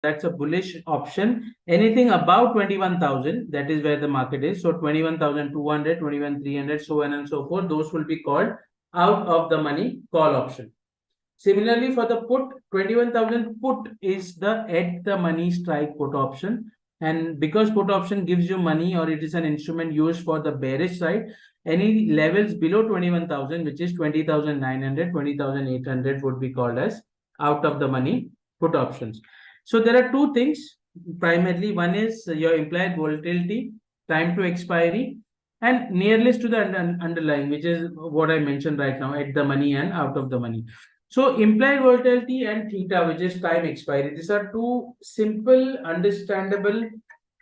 that's a bullish option. Anything above 21,000, that is where the market is. So 21,200, 21,300, so on and so forth. Those will be called out of the money call option. Similarly, for the put, 21,000 put is the at the money strike put option. And because put option gives you money or it is an instrument used for the bearish side, any levels below 21,000, which is 20,900, 20,800 would be called as out of the money put options. So there are two things primarily. One is your implied volatility, time to expiry, and nearest to the underlying, which is what I mentioned right now, at the money and out of the money. So implied volatility and theta, which is time expiry, these are two simple, understandable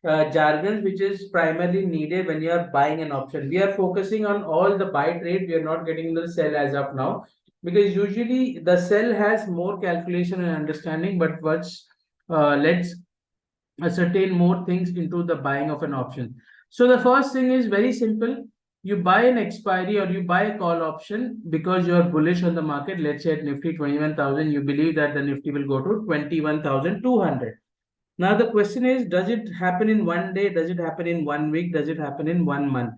jargons which is primarily needed when you are buying an option. We are focusing on all the buy trade. We are not getting into the sell as of now, because usually the sell has more calculation and understanding, but let's ascertain more things into the buying of an option. So the first thing is very simple. You buy an expiry or you buy a call option because you are bullish on the market. Let's say at Nifty 21,000, you believe that the Nifty will go to 21,200. Now the question is, does it happen in one day? Does it happen in 1 week? Does it happen in 1 month?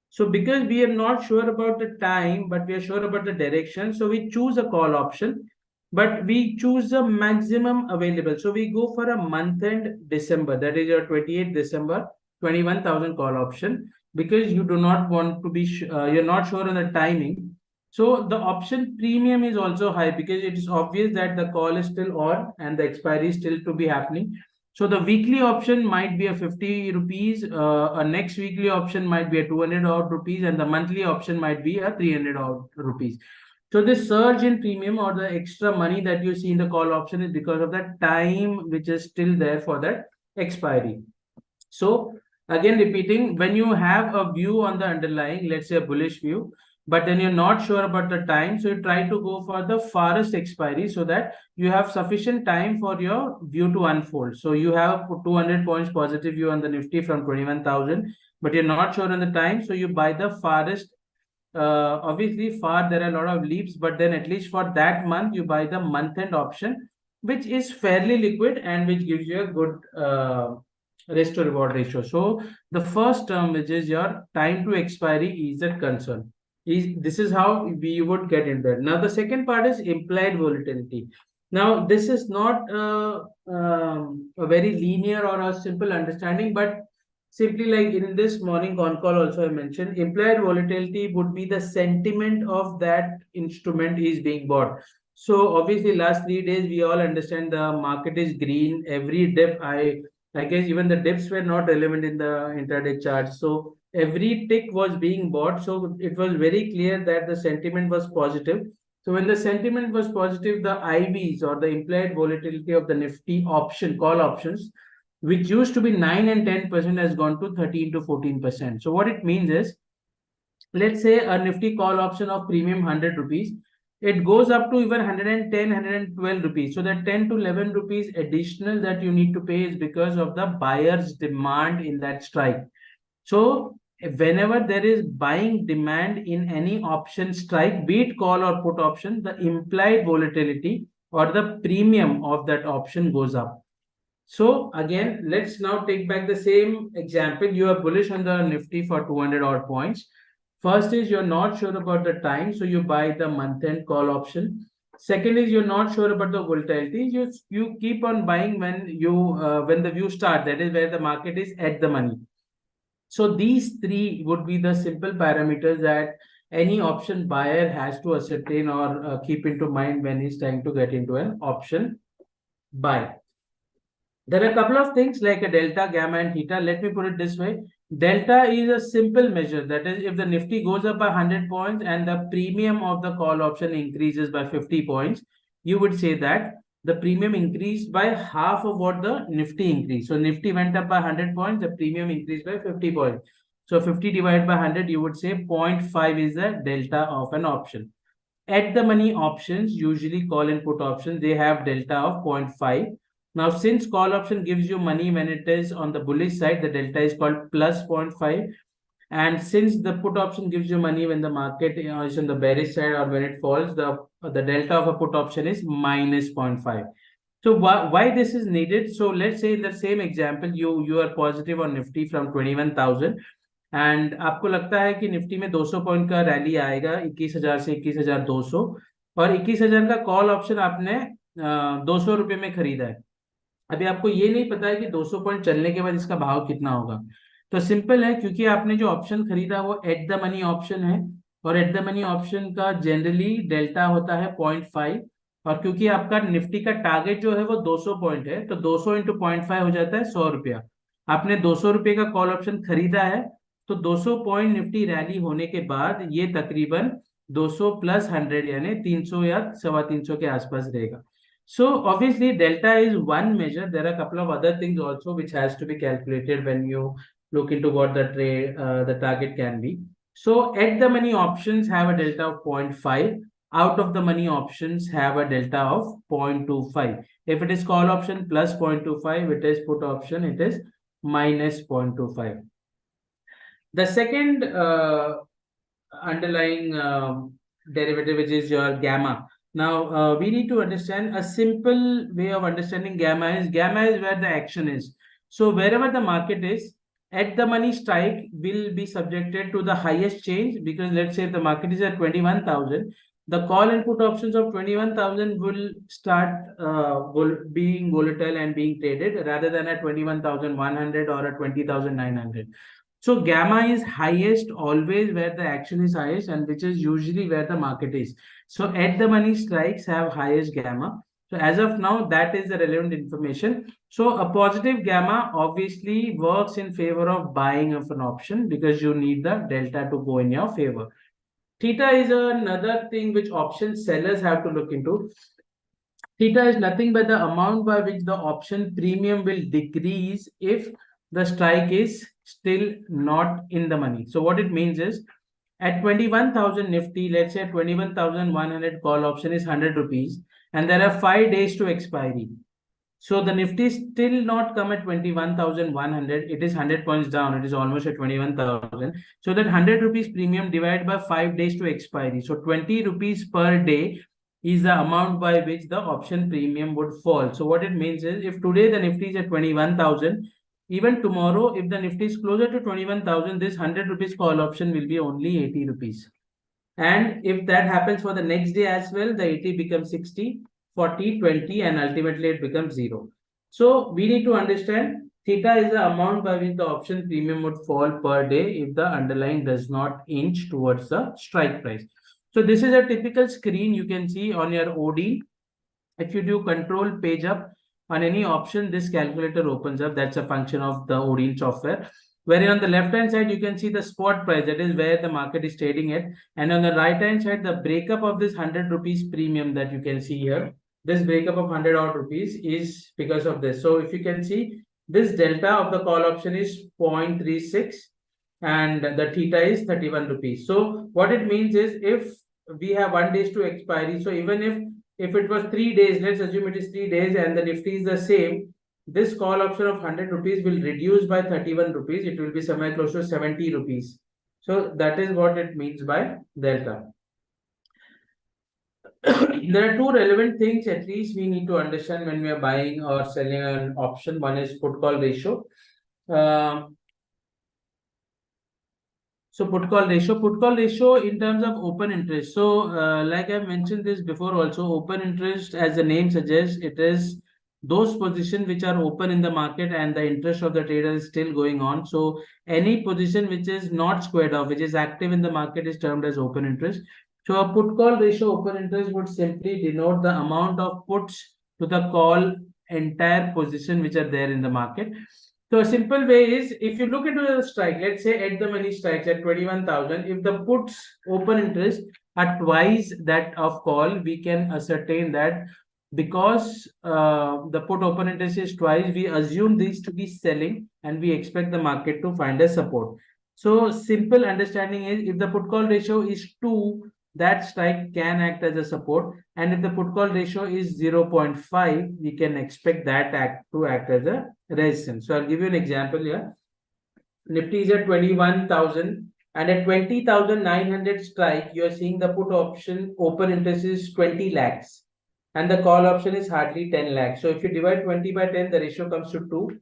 So because we are not sure about the time, but we are sure about the direction, so we choose a call option, but we choose the maximum available. So we go for a month end December, that is your 28th December, 21,000 call option, because you do not want to be, you're not sure on the timing. So the option premium is also high because it is obvious that the call is still on and the expiry is still to be happening. So the weekly option might be a 50 rupees, a next weekly option might be a 200 odd rupees, and the monthly option might be a 300 odd rupees. So this surge in premium or the extra money that you see in the call option is because of the time which is still there for that expiry. So again, repeating, when you have a view on the underlying, let's say a bullish view, but then you're not sure about the time, so you try to go for the farthest expiry so that you have sufficient time for your view to unfold. So you have 200 points positive view on the Nifty from 21,000, but you're not sure on the time, so you buy the farthest. Obviously far there are a lot of leaps, but then at least for that month you buy the month end option, which is fairly liquid and which gives you a good risk to reward ratio. So the first term, which is your time to expiry, is a concern. This is how we would get into it. Now the second part is implied volatility. Now this is not a very linear or a simple understanding, but simply like in this morning con call also I mentioned, implied volatility would be the sentiment of that instrument is being bought. So obviously last 3 days we all understand the market is green. Every dip, I guess even the dips were not relevant in the intraday chart. So every tick was being bought. So it was very clear that the sentiment was positive. So when the sentiment was positive, the IVs or the implied volatility of the Nifty option, call options, which used to be 9 and 10% has gone to 13 to 14%. So what it means is, let's say a Nifty call option of premium 100 rupees, it goes up to even 110, 112 rupees. So that 10 to 11 rupees additional that you need to pay is because of the buyer's demand in that strike. So whenever there is buying demand in any option strike, be it call or put option, the implied volatility or the premium of that option goes up. So again, let's now take back the same example. You are bullish on the Nifty for 200 odd points. First is you're not sure about the time, so you buy the month-end call option. Second is you're not sure about the volatility. You keep on buying when the view starts. That is where the market is at the money. So these three would be the simple parameters that any option buyer has to ascertain or keep into mind when he's trying to get into an option buy. There are a couple of things like a delta, gamma, and theta. Let me put it this way. Delta is a simple measure. That is, if the Nifty goes up by 100 points and the premium of the call option increases by 50 points, you would say that the premium increased by half of what the Nifty increased. So Nifty went up by 100 points, the premium increased by 50 points. So 50 divided by 100, you would say 0.5 is the delta of an option. At the money options, usually call and put options, they have delta of 0.5. Now, since call option gives you money when it is on the bullish side, the delta is called plus 0.5. And since the put option gives you money when the market is on the bearish side or when it falls, the delta of a put option is minus 0.5. So why this is needed? So let's say in the same example, you are positive on Nifty from 21,000 and आपको लगता है कि Nifty में 200 point का rally आएगा 21,000 से 21,200 और 21,000 का कॉल ऑप्शन आपने 200 रुपये में खरीदा है। अभी आपको ये नहीं पता है कि 200 पॉइंट चलने के बाद इसका भाव कितना होगा। तो सिंपल है, क्योंकि आपने जो ऑप्शन खरीदा वो एट द मनी ऑप्शन है और एट द मनी ऑप्शन का जनरली डेल्टा होता है 0.5 और क्योंकि आपका निफ्टी का टारगेट जो है वो 200 पॉइंट है तो 200 इंटू 0.5 हो जाता है 100 रुपया। आपने 200 रुपये का कॉल ऑप्शन खरीदा है तो 200 पॉइंट निफ्टी रैली होने के बाद ये तकरीबन 200 प्लस 100 यानी 300 या 350 के आसपास रहेगा। So obviously delta is one measure. There are a couple of other things also which has to be calculated when you look into what the trade, the target can be. So at the money options have a delta of 0.5. Out of the money options have a delta of 0.25. If it is call option plus 0.25, it is put option, it is minus 0.25. The second underlying derivative, which is your gamma. Now, we need to understand a simple way of understanding gamma is where the action is. So wherever the market is, at the money strike will be subjected to the highest change, because let's say if the market is at 21,000, the call and put options of 21,000 will start being volatile and being traded rather than at 21,100 or at 20,900. So gamma is highest always where the action is highest and which is usually where the market is. So at the money strikes have highest gamma. So as of now, that is the relevant information. So a positive gamma obviously works in favor of buying of an option because you need the delta to go in your favor. Theta is another thing which option sellers have to look into. Theta is nothing but the amount by which the option premium will decrease if the strike is still not in the money. So what it means is at 21,000 Nifty, let's say 21,100 call option is 100 rupees and there are 5 days to expiry. So the Nifty still not come at 21,100. It is 100 points down. It is almost at 21,000. So that 100 rupees premium divided by 5 days to expiry. So 20 rupees per day is the amount by which the option premium would fall. So what it means is if today the Nifty is at 21,000, even tomorrow, if the Nifty is closer to 21,000, this 100 rupees call option will be only 80 rupees. And if that happens for the next day as well, the 80 becomes 60, 40, 20, and ultimately it becomes 0. So we need to understand theta is the amount by which the option premium would fall per day if the underlying does not inch towards the strike price. So this is a typical screen you can see on your OD. If you do control page up on any option, this calculator opens up. That's a function of the OD software. Wherein on the left hand side, you can see the spot price, that is where the market is trading at. And on the right hand side, the breakup of this 100 rupees premium that you can see here. This breakup of 100 odd rupees is because of this. So if you can see, this delta of the call option is 0.36 and the theta is 31 rupees. So what it means is if we have 1 day to expiry, so even if it was 3 days, let's assume it is 3 days and the Nifty is the same, this call option of 100 rupees will reduce by 31 rupees. It will be somewhere close to 70 rupees. So that is what it means by delta. There are two relevant things at least we need to understand when we are buying or selling an option. One is put call ratio. So put call ratio in terms of open interest. So like I mentioned this before also, open interest, as the name suggests, it is those positions which are open in the market and the interest of the trader is still going on. So any position which is not squared off, which is active in the market, is termed as open interest. So a put call ratio open interest would simply denote the amount of puts to the call entire position which are there in the market. So a simple way is, if you look into the strike, let's say at the money strikes at 21,000, if the puts open interest are twice that of call, we can ascertain that because the put open interest is twice, we assume these to be selling and we expect the market to find a support. So simple understanding is, if the put call ratio is 2, that strike can act as a support, and if the put call ratio is 0.5, we can expect that to act as a resistance. So I'll give you an example here. Nifty is at 21,000 and at 20,900 strike, you are seeing the put option open interest is 20 lakhs. and the call option is hardly 10 lakhs. So if you divide 20 by 10, the ratio comes to 2.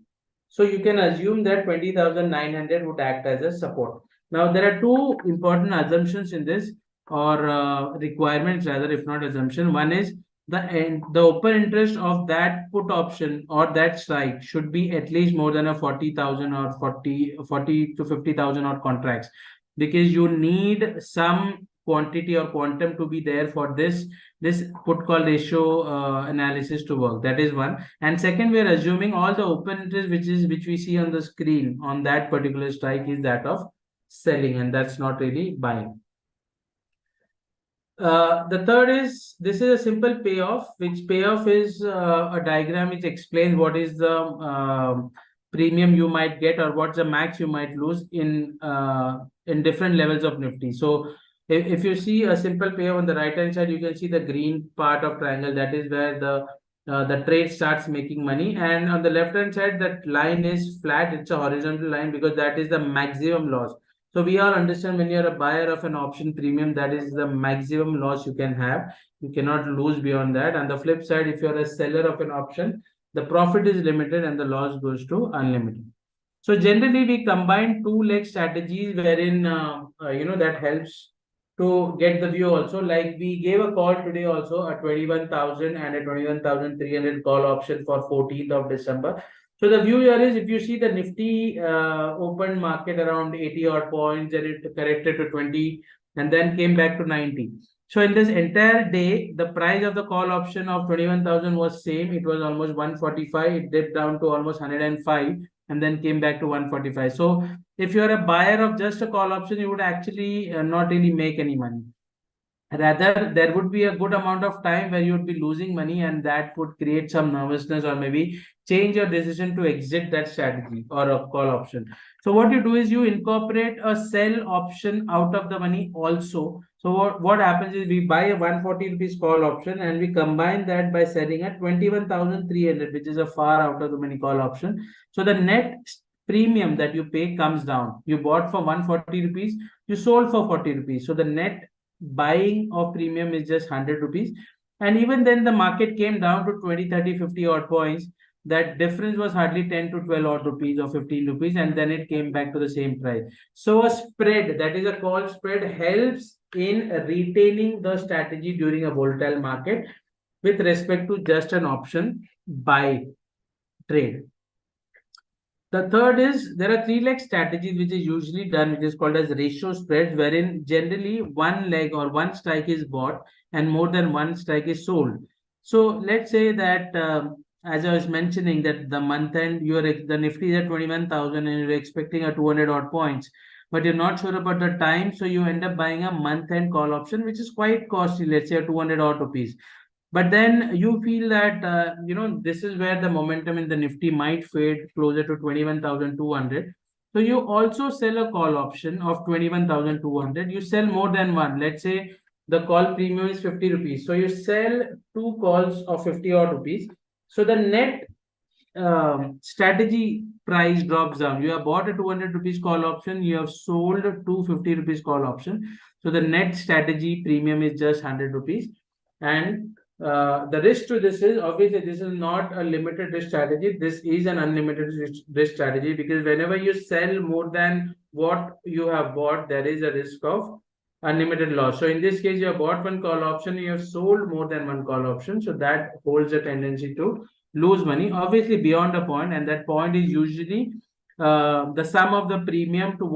So you can assume that 20,900 would act as a support. Now, there are two important assumptions in this, or requirements rather, if not assumption. One is the open interest of that put option or that strike should be at least more than a 40,000 or 40 to 50,000 or contracts, because you need some quantity or quantum to be there for this put call ratio analysis to work. That is one. And second, we are assuming all the open interest which we see on the screen on that particular strike is that of selling, and that's not really buying. The third is, this is a simple payoff, which payoff is a diagram which explains what is the premium you might get or what's the max you might lose in different levels of Nifty. So if you see a simple payoff on the right hand side, you can see the green part of triangle. That is where the trade starts making money, and on the left hand side, that line is flat. It's a horizontal line because that is the maximum loss. So we all understand, when you're a buyer of an option premium, that is the maximum loss you can have. You cannot lose beyond that. And the flip side, if you're a seller of an option, the profit is limited and the loss goes to unlimited. So generally, we combine two leg strategies wherein that helps to get the view also. Like we gave a call today also, a 21,000 and a 21,300 call option for 14th of December. So the view here is, if you see the Nifty open market around 80 odd points, and it corrected to 20 and then came back to 90. So in this entire day, the price of the call option of 21,000 was same. It was almost 145. It dipped down to almost 105 and then came back to 145. So if you are a buyer of just a call option, you would actually not really make any money. Rather, there would be a good amount of time where you would be losing money, and that would create some nervousness or maybe change your decision to exit that strategy or a call option. So what you do is you incorporate a sell option out of the money also. So what happens is, we buy a 140 rupees call option and we combine that by selling at 21,300, which is a far out of the money call option. So the net premium that you pay comes down. You bought for 140 rupees, you sold for 40 rupees. So the net buying of premium is just 100 rupees. And even then the market came down to 20, 30, 50 odd points. That difference was hardly 10 to 12 odd rupees or 15 rupees, and then it came back to the same price. So a spread, that is a call spread, helps in retaining the strategy during a volatile market with respect to just an option buy trade. The third is, there are three leg strategies which is usually done, which is called as ratio spreads, wherein generally one leg or one strike is bought and more than one strike is sold. So let's say that as I was mentioning, that the month end the Nifty is at 21,000 and you're expecting a 200 odd points, but you're not sure about the time, so you end up buying a month end call option, which is quite costly. Let's say a 200 odd rupees. But then you feel that, this is where the momentum in the Nifty might fade closer to 21,200. So you also sell a call option of 21,200. You sell more than one. Let's say the call premium is 50 rupees. So you sell two calls of 50 odd rupees. So the net strategy price drops down. You have bought a 200 rupees call option. You have sold a 250 rupees call option. So the net strategy premium is just 100 rupees. And the risk to this is, obviously, this is not a limited risk strategy. This is an unlimited risk strategy, because whenever you sell more than what you have bought, there is a risk of unlimited loss. So in this case, you have bought one call option, you have sold more than one call option. So that holds a tendency to lose money, obviously beyond a point, and that point is usually the sum of the premium to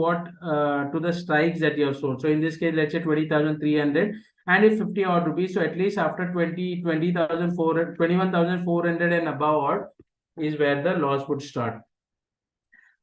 to the strikes that you have sold. So in this case, let's say 20,300. And if 50 odd rupees, so at least after 21,400 and above odd is where the loss would start.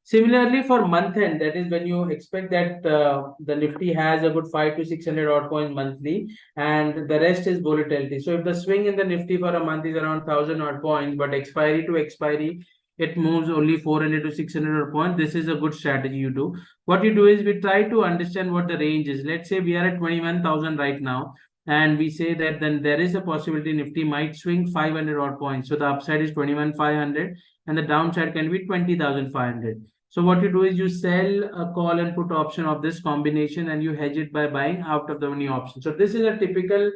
Similarly, for month end, that is when you expect that the Nifty has a good 500 to 600 odd points monthly, and the rest is volatility. So if the swing in the Nifty for a month is around 1,000 odd points, but expiry to expiry, it moves only 400 to 600 odd points, this is a good strategy you do. What you do is, we try to understand what the range is. Let's say we are at 21,000 right now, and we say that then there is a possibility Nifty might swing 500 odd points. So the upside is 21,500 and the downside can be 20,500. So what you do is, you sell a call and put option of this combination and you hedge it by buying out of the money option. So this is a typical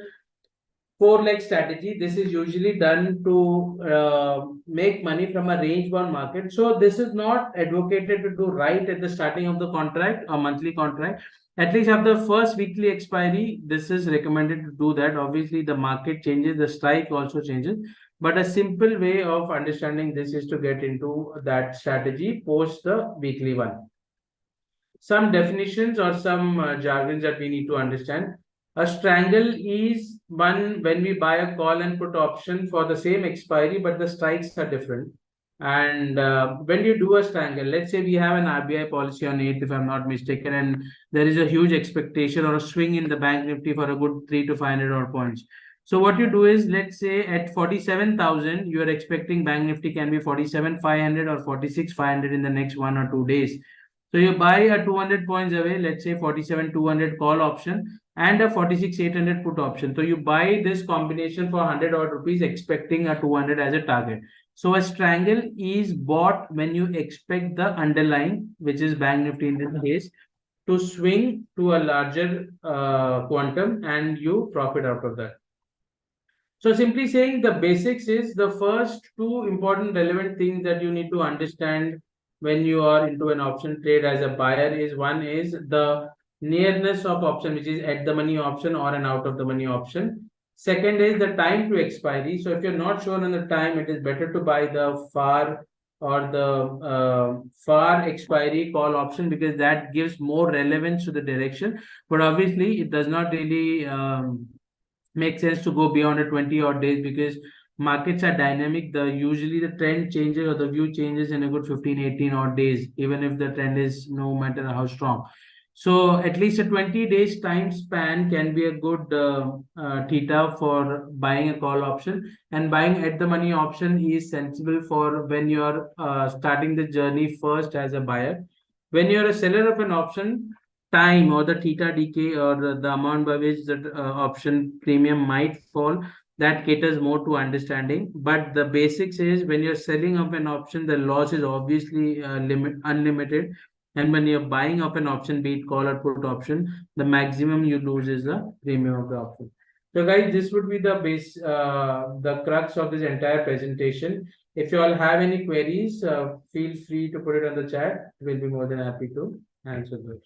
4 leg strategy. This is usually done to make money from a range bound market. So this is not advocated to do right at the starting of the contract or monthly contract. At least after the first weekly expiry, this is recommended to do that. Obviously, the market changes, the strike also changes. But a simple way of understanding this is to get into that strategy post the weekly one. Some definitions or some jargons that we need to understand. A strangle is one when we buy a call and put option for the same expiry, but the strikes are different. And when you do a strangle, let's say we have an RBI policy on 8th, if I'm not mistaken, and there is a huge expectation or a swing in the bank nifty for a good 3 to 500 odd points. So what you do is, let's say at 47,000, you are expecting bank nifty can be 47,500 or 46,500 in the next 1 or 2 days. So you buy a 200 points away, let's say 47,200 call option and a 46,800 put option. So you buy this combination for 100 odd rupees, expecting a 200 as a target. So a strangle is bought when you expect the underlying, which is bank nifty in this case, to swing to a larger quantum, and you profit out of that. So simply saying, the basics is the first two important relevant things that you need to understand when you are into an option trade as a buyer is, one is the nearness of option, which is at the money option or an out of the money option. Second is the time to expiry. So if you're not sure on the time, it is better to buy the far or the far expiry call option, because that gives more relevance to the direction. But obviously, it does not really make sense to go beyond a 20 odd days, because markets are dynamic. Usually the trend changes or the view changes in a good 15, 18 odd days, even if the trend is no matter how strong. So at least a 20 days time span can be a good theta for buying a call option, and buying at the money option is sensible for when you are starting the journey first as a buyer. When you're a seller of an option, time or the theta decay or the amount by which the option premium might fall, that caters more to understanding. But the basics is, when you're selling of an option, the loss is obviously unlimited, and when you're buying of an option, be it call or put option, the maximum you lose is the premium of the option. So guys, this would be the crux of this entire presentation. If you all have any queries, feel free to put it on the chat. We'll be more than happy to answer those.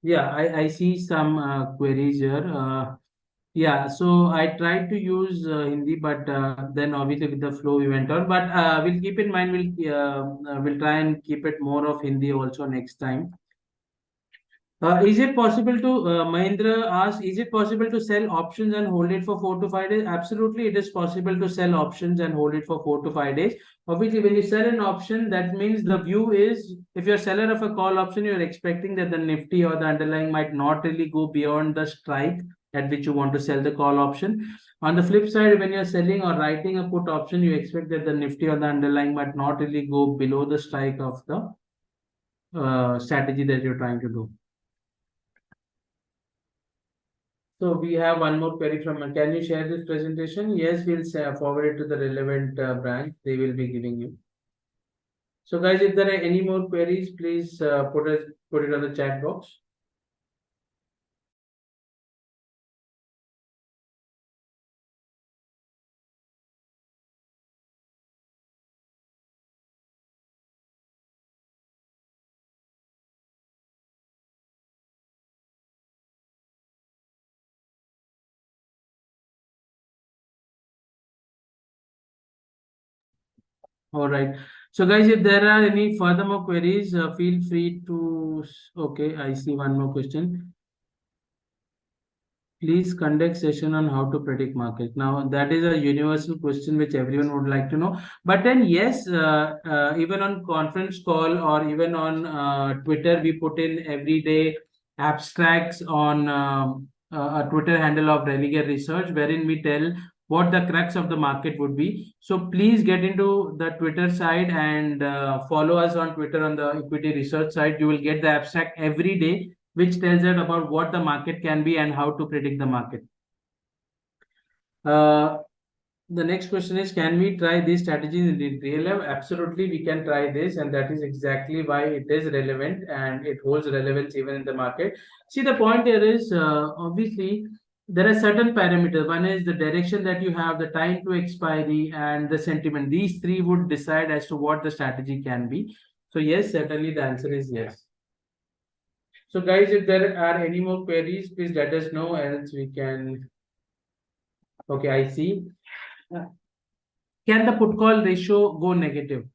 Yeah, I see some queries here. Yeah, so I tried to use Hindi, but then obviously with the flow we went on. But we'll keep in mind, we'll try and keep it more of Hindi also next time. Is it possible to, Mahindra asked, is it possible to sell options and hold it for 4 to 5 days? Absolutely, it is possible to sell options and hold it for 4 to 5 days. Obviously, when you sell an option, that means the view is, if you're seller of a call option, you're expecting that the Nifty or the underlying might not really go beyond the strike at which you want to sell the call option. On the flip side, when you're selling or writing a put option, you expect that the Nifty or the underlying might not really go below the strike of the strategy that you're trying to do. So we have one more query from, can you share this presentation? Yes, we'll forward it to the relevant branch. They will be giving you. So guys, if there are any more queries, please put it on the chat box. All right. So guys, if there are any further more queries, feel free to. Okay, I see one more question. Please conduct session on how to predict market. Now that is a universal question which everyone would like to know. But then yes, even on conference call or even on Twitter, we put in everyday abstracts on a Twitter handle of Religare Research, wherein we tell what the crux of the market would be. So please get into the Twitter side and follow us on Twitter on the equity research side. You will get the abstract every day, which tells us about what the market can be and how to predict the market. The next question is, can we try these strategies in real life? Absolutely, we can try this, and that is exactly why it is relevant and it holds relevance even in the market. See, the point here is obviously there are certain parameters. One is the direction that you have, the time to expiry, and the sentiment. These three would decide as to what the strategy can be. So yes, certainly the answer is yes. So guys, if there are any more queries, please let us know, else we can. Okay, I see. Can the put call ratio go negative?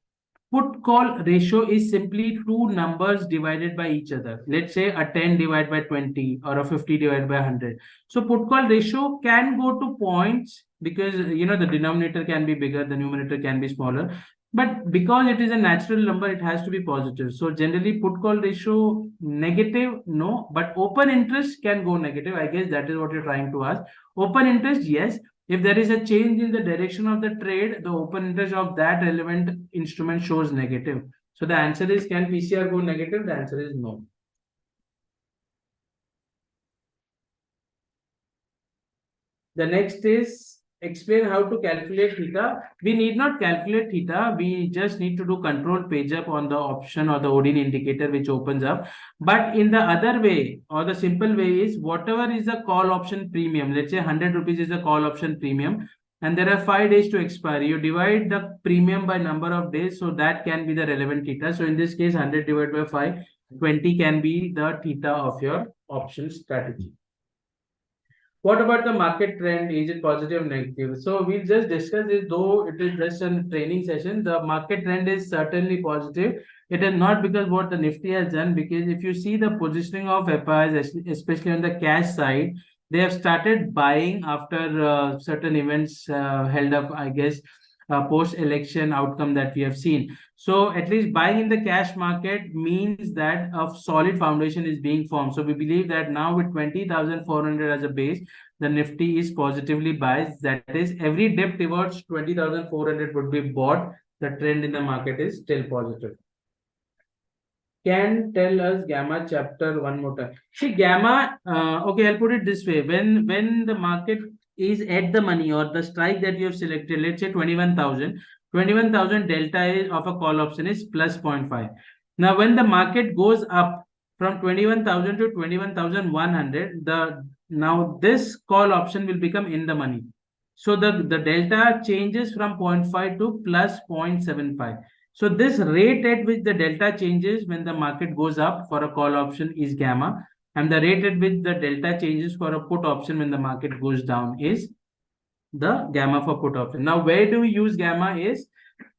Put call ratio is simply two numbers divided by each other. Let's say a 10 divided by 20 or a 50 divided by 100. So put call ratio can go to points because the denominator can be bigger, the numerator can be smaller. But because it is a natural number, it has to be positive. So generally put call ratio negative, no, but open interest can go negative. I guess that is what you're trying to ask. Open interest, yes. If there is a change in the direction of the trade, the open interest of that relevant instrument shows negative. So the answer is, can PCR go negative? The answer is no. The next is, explain how to calculate theta. We need not calculate theta. We just need to do control page up on the option or the Odin indicator which opens up. But in the other way or the simple way is, whatever is the call option premium, let's say 100 rupees is the call option premium and there are 5 days to expiry. You divide the premium by number of days. So that can be the relevant theta. So in this case, 100 divided by 5, 20 can be the theta of your option strategy. What about the market trend? Is it positive or negative? So we'll just discuss this, though it is just a training session. The market trend is certainly positive. It is not because what the Nifty has done, because if you see the positioning of FIs, especially on the cash side, they have started buying after certain events held up, I guess, post-election outcome that we have seen. So at least buying in the cash market means that a solid foundation is being formed. So we believe that now with 20,400 as a base, the Nifty is positively biased. That is, every dip towards 20,400 would be bought. The trend in the market is still positive. Can tell us gamma chapter one more time. See, gamma, okay, I'll put it this way. When the market is at the money or the strike that you have selected, let's say 21,000 delta is of a call option is plus 0.5. Now, when the market goes up from 21,000 to 21,100, now this call option will become in the money. So the delta changes from 0.5 to plus 0.75. So this rate at which the delta changes when the market goes up for a call option is gamma, and the rate at which the delta changes for a put option when the market goes down is the gamma for put option. Now, where do we use gamma is,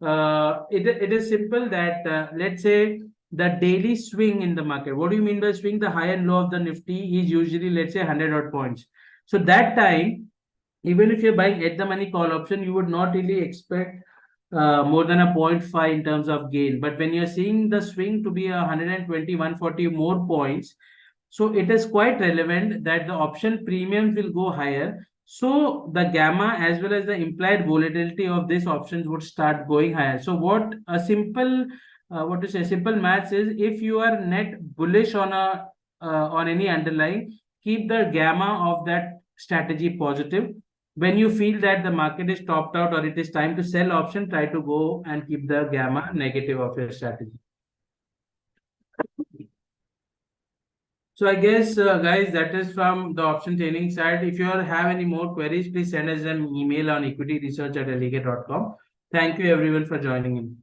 it is simple that let's say the daily swing in the market. What do you mean by swing? The high and low of the Nifty is usually, let's say, 100 odd points. So that time, even if you're buying at the money call option, you would not really expect more than a 0.5 in terms of gain. But when you're seeing the swing to be 120, 140 more points, so it is quite relevant that the option premiums will go higher. So the gamma as well as the implied volatility of these options would start going higher. So what a simple, simple maths is, if you are net bullish on on any underlying, keep the gamma of that strategy positive. When you feel that the market is topped out or it is time to sell option, try to go and keep the gamma negative of your strategy. So I guess, guys, that is from the option training side. If you have any more queries, please send us an email on equityresearch@alligator.com. Thank you everyone for joining in.